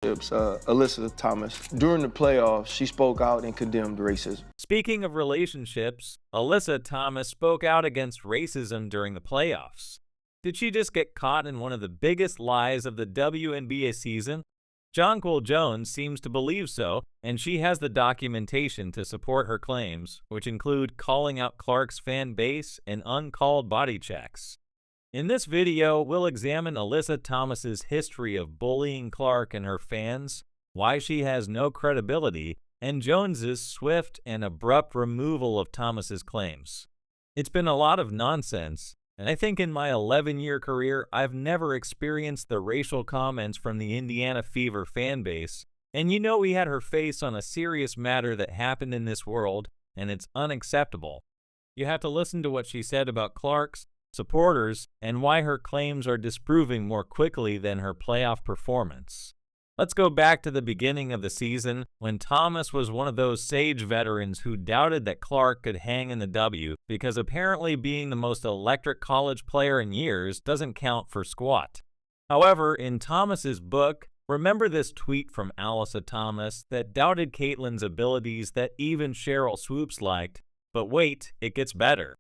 relationships, Alyssa Thomas. During the playoffs, she spoke out and condemned racism. Speaking of relationships, Alyssa Thomas spoke out against racism during the playoffs. Did she just get caught in one of the biggest lies of the WNBA season? Jonquel Jones seems to believe so, and she has the documentation to support her claims, which include calling out Clark's fan base and uncalled body checks. In this video, we'll examine Alyssa Thomas's history of bullying Clark and her fans, why she has no credibility, and Jones's swift and abrupt removal of Thomas's claims. It's been a lot of nonsense, and I think in my 11-year career, I've never experienced the racial comments from the Indiana Fever fan base. And you know we had her face on a serious matter that happened in this world, and it's unacceptable. You have to listen to what she said about Clark's supporters and why her claims are disproving more quickly than her playoff performance. Let's go back to the beginning of the season when Thomas was one of those sage veterans who doubted that Clark could hang in the W because apparently being the most electric college player in years doesn't count for squat. However, in Thomas's book, remember this tweet from Alyssa Thomas that doubted Caitlyn's abilities that even Cheryl Swoops liked, but wait, it gets better.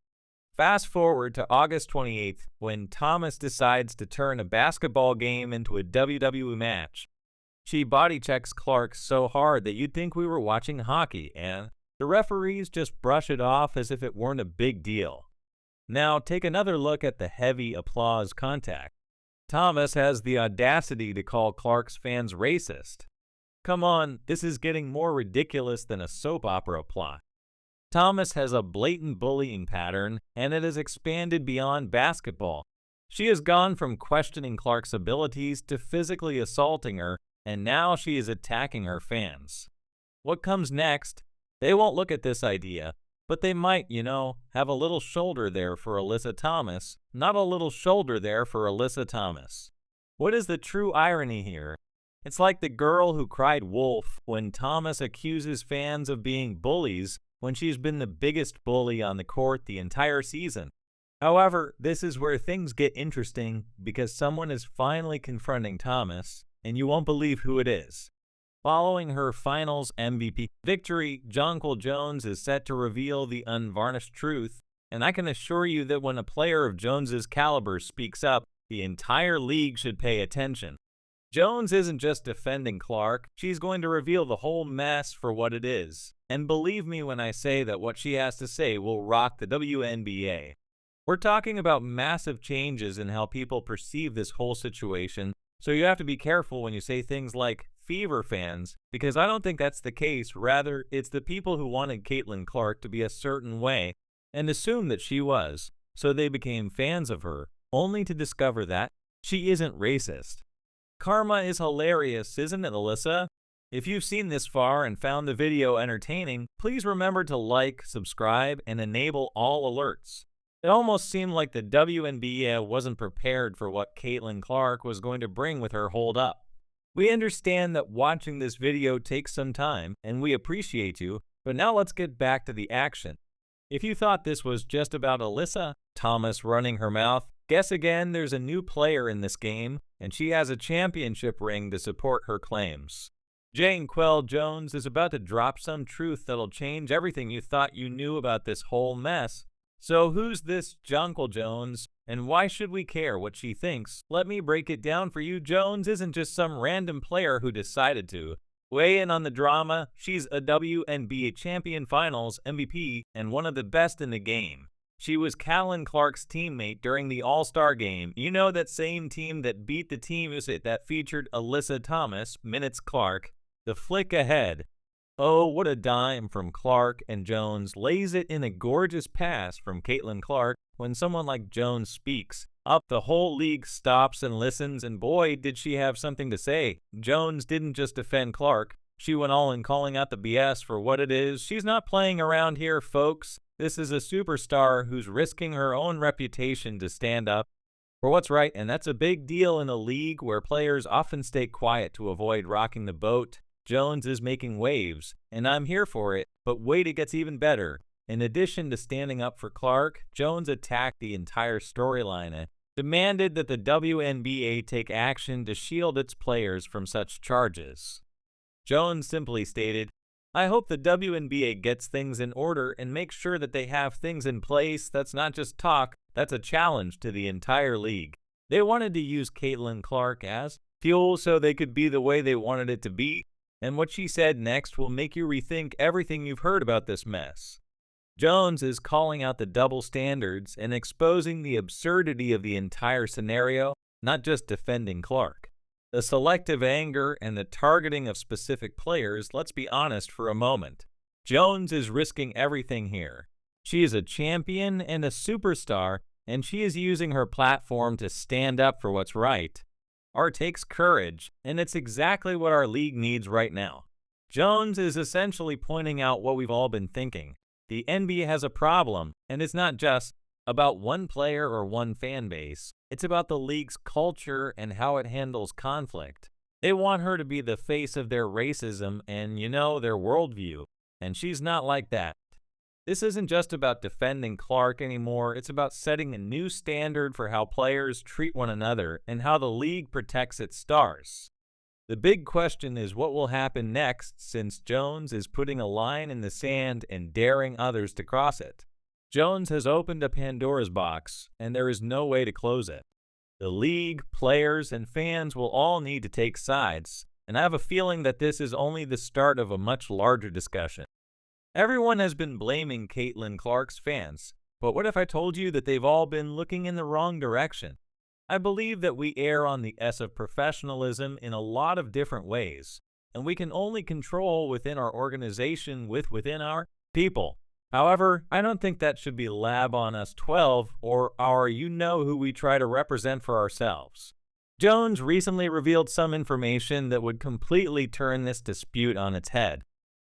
Fast forward to August 28th when Thomas decides to turn a basketball game into a WWE match. She body checks Clark so hard that you'd think we were watching hockey, and the referees just brush it off as if it weren't a big deal. Now take another look at the heavy applause contact. Thomas has the audacity to call Clark's fans racist. Come on, this is getting more ridiculous than a soap opera plot. Thomas has a blatant bullying pattern, and it has expanded beyond basketball. She has gone from questioning Clark's abilities to physically assaulting her, and now she is attacking her fans. What comes next? They won't look at this idea, but they might, have a little shoulder there for Alyssa Thomas, not a little shoulder there for Alyssa Thomas. What is the true irony here? It's like the girl who cried wolf when Thomas accuses fans of being bullies when she's been the biggest bully on the court the entire season. However, this is where things get interesting because someone is finally confronting Thomas, and you won't believe who it is. Following her finals MVP victory, Jonquel Jones is set to reveal the unvarnished truth, and I can assure you that when a player of Jones's caliber speaks up, the entire league should pay attention. Jones isn't just defending Clark, she's going to reveal the whole mess for what it is. And believe me when I say that what she has to say will rock the WNBA. We're talking about massive changes in how people perceive this whole situation, so you have to be careful when you say things like Fever fans, because I don't think that's the case. Rather, it's the people who wanted Caitlyn Clark to be a certain way and assumed that she was, so they became fans of her, only to discover that she isn't racist. Karma is hilarious, isn't it, Alyssa? If you've seen this far and found the video entertaining, please remember to like, subscribe, and enable all alerts. It almost seemed like the WNBA wasn't prepared for what Caitlyn Clark was going to bring with her hold up. We understand that watching this video takes some time, and we appreciate you, but now let's get back to the action. If you thought this was just about Alyssa Thomas running her mouth, guess again, there's a new player in this game, and she has a championship ring to support her claims. Jonquel Jones is about to drop some truth that'll change everything you thought you knew about this whole mess. So who's this Jonquel Jones, and why should we care what she thinks? Let me break it down for you. Jones isn't just some random player who decided to. Weigh in on the drama. She's a WNBA champion finals MVP and one of the best in the game. She was Caitlyn Clark's teammate during the All-Star game. You know, that same team that beat the team that featured Alyssa Thomas, Minutes Clark. The flick ahead. Oh, what a dime from Clark, and Jones lays it in a gorgeous pass from Caitlyn Clark. When someone like Jones speaks up, the whole league stops and listens, and boy, did she have something to say. Jones didn't just defend Clark. She went all in calling out the BS for what it is. She's not playing around here, folks. This is a superstar who's risking her own reputation to stand up for what's right, and that's a big deal in a league where players often stay quiet to avoid rocking the boat. Jones is making waves, and I'm here for it, but wait, it gets even better. In addition to standing up for Clark, Jones attacked the entire storyline. demanded that the WNBA take action to shield its players from such charges. Jones simply stated, "I hope the WNBA gets things in order and makes sure that they have things in place. That's not just talk, that's a challenge to the entire league." They wanted to use Caitlyn Clark as fuel so they could be the way they wanted it to be, and what she said next will make you rethink everything you've heard about this mess. Jones is calling out the double standards and exposing the absurdity of the entire scenario, not just defending Clark. The selective anger and the targeting of specific players, let's be honest for a moment. Jones is risking everything here. She is a champion and a superstar, and she is using her platform to stand up for what's right. Art takes courage, and it's exactly what our league needs right now. Jones is essentially pointing out what we've all been thinking. The NBA has a problem, and it's not just about one player or one fan base. It's about the league's culture and how it handles conflict. They want her to be the face of their racism and, their worldview, and she's not like that. This isn't just about defending Clark anymore, it's about setting a new standard for how players treat one another and how the league protects its stars. The big question is what will happen next, since Jones is putting a line in the sand and daring others to cross it. Jones has opened a Pandora's box, and there is no way to close it. The league, players, and fans will all need to take sides, and I have a feeling that this is only the start of a much larger discussion. Everyone has been blaming Caitlyn Clark's fans, but what if I told you that they've all been looking in the wrong direction? I believe that we err on the S of professionalism in a lot of different ways, and we can only control within our organization within our people. However, I don't think that should be lab on us 12 or our who we try to represent for ourselves. Jones recently revealed some information that would completely turn this dispute on its head.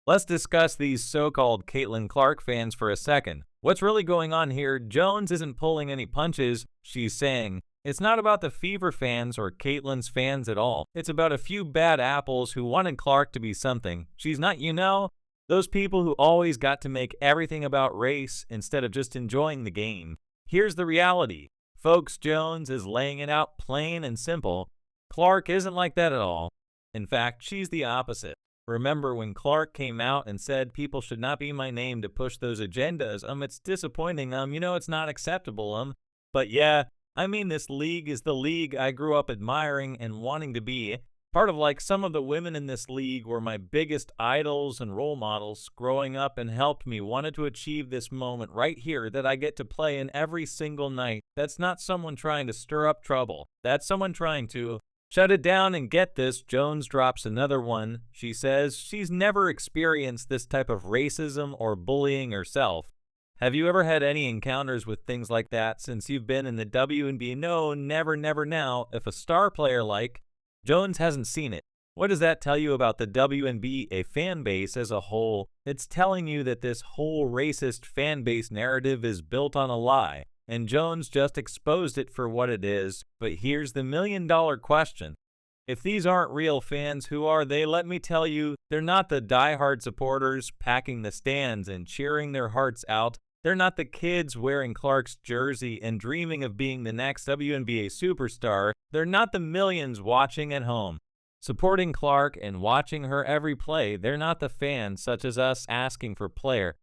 Let's discuss these so-called Caitlyn Clark fans for a second. What's really going on here? Jones isn't pulling any punches. She's saying, it's not about the Fever fans or Caitlyn's fans at all. It's about a few bad apples who wanted Clark to be something. She's not, those people who always got to make everything about race instead of just enjoying the game. Here's the reality. Folks, Jones is laying it out plain and simple. Clark isn't like that at all. In fact, she's the opposite. Remember when Clark came out and said people should not be my name to push those agendas? It's disappointing. It's not acceptable. But yeah, this league is the league I grew up admiring and wanting to be. Part of some of the women in this league were my biggest idols and role models growing up and helped me wanted to achieve this moment right here that I get to play in every single night. That's not someone trying to stir up trouble. That's someone trying to shut it down. And get this, Jones drops another one. She says she's never experienced this type of racism or bullying herself. Have you ever had any encounters with things like that since you've been in the WNBA? No, never now. If a star player like Jones hasn't seen it, what does that tell you about the WNBA fan base as a whole? It's telling you that this whole racist fan base narrative is built on a lie, and Jones just exposed it for what it is. But here's the million-dollar question. If these aren't real fans, who are they? Let me tell you, they're not the die-hard supporters packing the stands and cheering their hearts out. They're not the kids wearing Clark's jersey and dreaming of being the next WNBA superstar. They're not the millions watching at home, supporting Clark and watching her every play. They're not the fans such as us asking for player.